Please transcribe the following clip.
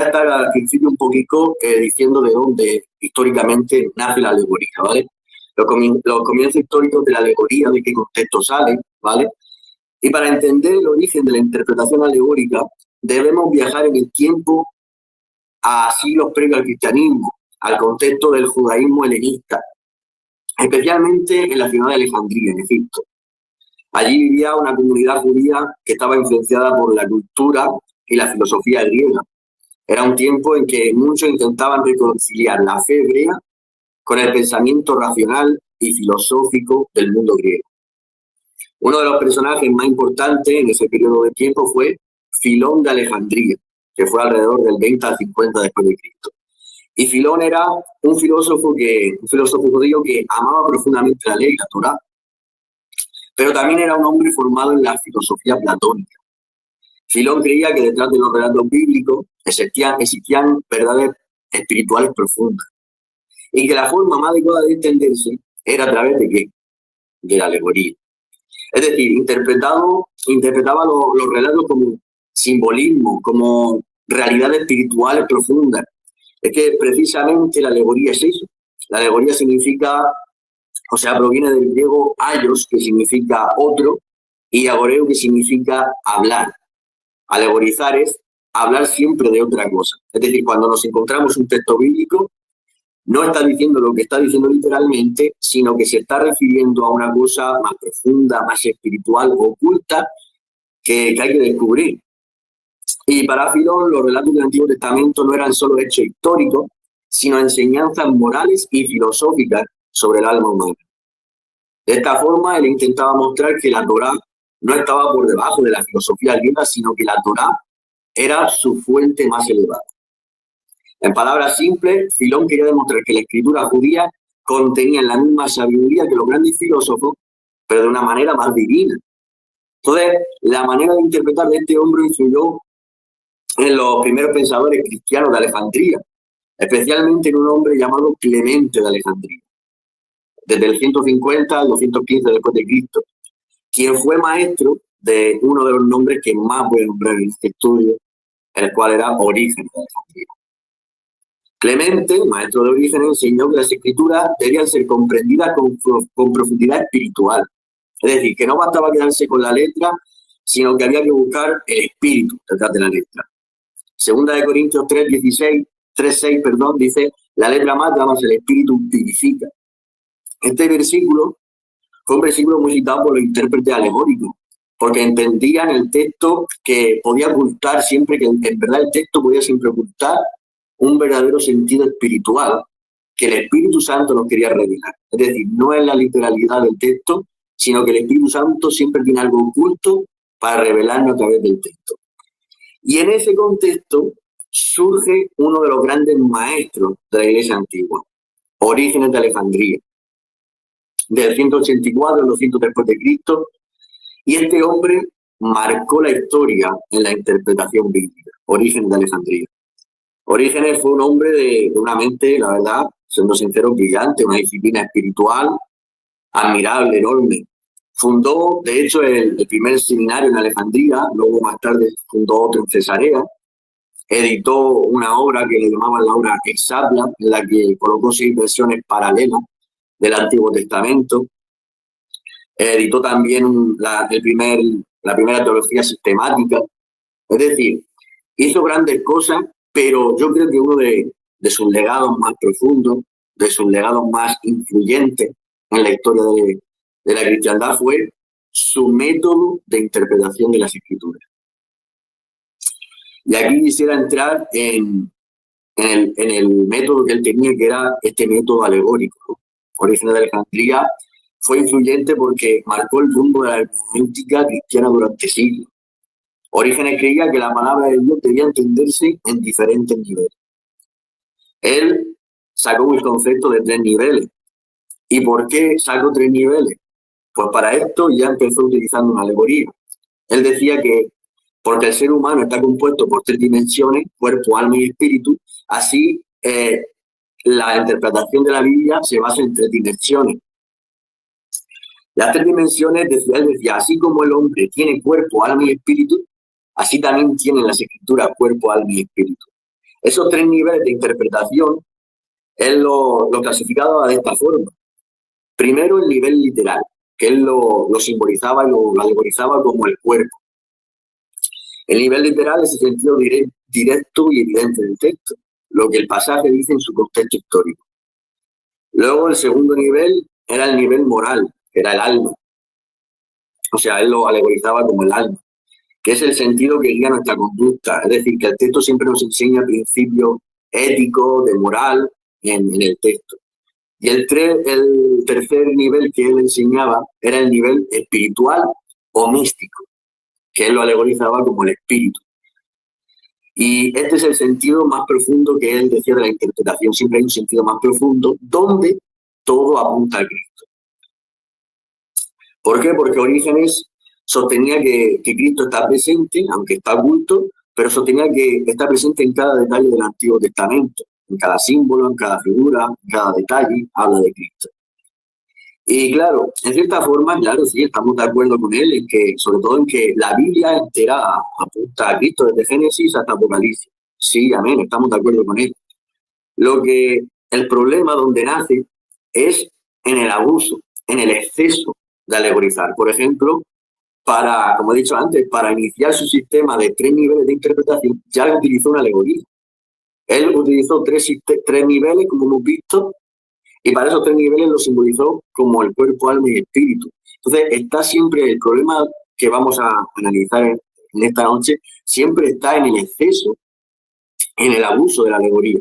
estar al principio un poquito diciendo de dónde históricamente nace la alegoría, ¿vale? Los comienzos históricos de la alegoría, de qué contexto sale, ¿vale? Y para entender el origen de la interpretación alegórica, debemos viajar en el tiempo a siglos previos al cristianismo, al contexto del judaísmo helenista, especialmente en la ciudad de Alejandría, en Egipto. Allí vivía una comunidad judía que estaba influenciada por la cultura y la filosofía griega. Era un tiempo en que muchos intentaban reconciliar la fe hebrea con el pensamiento racional y filosófico del mundo griego. Uno de los personajes más importantes en ese periodo de tiempo fue Filón de Alejandría, que fue alrededor del 20 al 50 después de Cristo. Y Filón era un filósofo judío que amaba profundamente la ley, la Torá, pero también era un hombre formado en la filosofía platónica. Filón creía que detrás de los relatos bíblicos existían verdades espirituales profundas y que la forma más adecuada de entenderse era a través de ¿qué? De la alegoría. Es decir, interpretaba los relatos como simbolismo, como realidades espirituales profundas. Es que precisamente la alegoría es eso. La alegoría proviene del griego aios, que significa otro, y agoreo, que significa hablar. Alegorizar es hablar siempre de otra cosa. Es decir, cuando nos encontramos un texto bíblico, no está diciendo lo que está diciendo literalmente, sino que se está refiriendo a una cosa más profunda, más espiritual, oculta, que hay que descubrir. Y para Filón, los relatos del Antiguo Testamento no eran solo hechos históricos, sino enseñanzas morales y filosóficas sobre el alma humana. De esta forma, él intentaba mostrar que la Torá no estaba por debajo de la filosofía griega, sino que la Torá era su fuente más elevada. En palabras simples, Filón quería demostrar que la escritura judía contenía la misma sabiduría que los grandes filósofos, pero de una manera más divina. Entonces, la manera de interpretar de este hombre influyó en los primeros pensadores cristianos de Alejandría, especialmente en un hombre llamado Clemente de Alejandría, desde el 150 al 215 después de Cristo, quien fue maestro de uno de los nombres que más voy a nombrar en este estudio, el cual era Orígenes de Alejandría. Clemente, maestro de Orígenes, enseñó que las escrituras debían ser comprendidas con profundidad espiritual. Es decir, que no bastaba quedarse con la letra, sino que había que buscar el espíritu detrás de la letra. Segunda de Corintios 3:6, dice, la letra mata, más el espíritu vivifica. Este versículo fue un versículo muy citado por los intérpretes alegóricos, porque entendían el texto que podía ocultar siempre, que en verdad el texto podía siempre ocultar un verdadero sentido espiritual que el Espíritu Santo nos quería revelar. Es decir, no es la literalidad del texto, sino que el Espíritu Santo siempre tiene algo oculto para revelarnos a través del texto. Y en ese contexto surge uno de los grandes maestros de la Iglesia antigua, Orígenes de Alejandría, del 184 al 200 después de Cristo, y este hombre marcó la historia en la interpretación bíblica, Orígenes de Alejandría. Orígenes fue un hombre de una mente, la verdad, siendo sincero, brillante, una disciplina espiritual admirable, enorme. Fundó, de hecho, el primer seminario en Alejandría, luego más tarde fundó otro en Cesarea. Editó una obra que le llamaban la obra Exabla, en la que colocó 6 versiones paralelas del Antiguo Testamento. Editó también la primera teología sistemática. Es decir, hizo grandes cosas, pero yo creo que uno de sus legados más profundos, de sus legados más influyentes en la historia de la cristiandad fue su método de interpretación de las Escrituras. Y aquí quisiera entrar en el método que él tenía, que era este método alegórico. Orígenes de Alejandría fue influyente porque marcó el rumbo de la hermenéutica cristiana durante siglos. Orígenes creía que la palabra de Dios debía entenderse en diferentes niveles. Él sacó el concepto de 3 niveles. ¿Y por qué sacó 3 niveles? Pues para esto ya empezó utilizando una alegoría. Él decía que porque el ser humano está compuesto por 3 dimensiones, cuerpo, alma y espíritu, así la interpretación de la Biblia se basa en 3 dimensiones. Las 3 dimensiones, él decía, así como el hombre tiene cuerpo, alma y espíritu, así también tienen las Escrituras cuerpo, alma y espíritu. Esos tres niveles de interpretación él lo clasificaba de esta forma. Primero, el nivel literal, que él lo simbolizaba y lo alegorizaba como el cuerpo. El nivel literal es el sentido directo y evidente del texto, lo que el pasaje dice en su contexto histórico. Luego, el segundo nivel era el nivel moral, que era el alma. O sea, él lo alegorizaba como el alma, que es el sentido que guía nuestra conducta. Es decir, que el texto siempre nos enseña principios éticos, de moral, en el texto. Y el tercer nivel que él enseñaba era el nivel espiritual o místico, que él lo alegorizaba como el espíritu. Y este es el sentido más profundo que él decía de la interpretación. Siempre hay un sentido más profundo donde todo apunta a Cristo. ¿Por qué? Porque Orígenes sostenía que Cristo está presente, aunque está oculto, pero sostenía que está presente en cada detalle del Antiguo Testamento, en cada símbolo, en cada figura, en cada detalle, habla de Cristo. Y claro, en cierta forma, claro, sí, estamos de acuerdo con él, en que, sobre todo en que la Biblia entera apunta a Cristo desde Génesis hasta Apocalipsis. Sí, amén, estamos de acuerdo con él. El problema donde nace es en el abuso, en el exceso de alegorizar. Por ejemplo, como he dicho antes, para iniciar su sistema de 3 niveles de interpretación, ya utilizó una alegoría. Él utilizó tres niveles, como hemos visto, y para esos 3 niveles lo simbolizó como el cuerpo, alma y espíritu. Entonces, está siempre el problema que vamos a analizar en esta noche, siempre está en el exceso, en el abuso de la alegoría.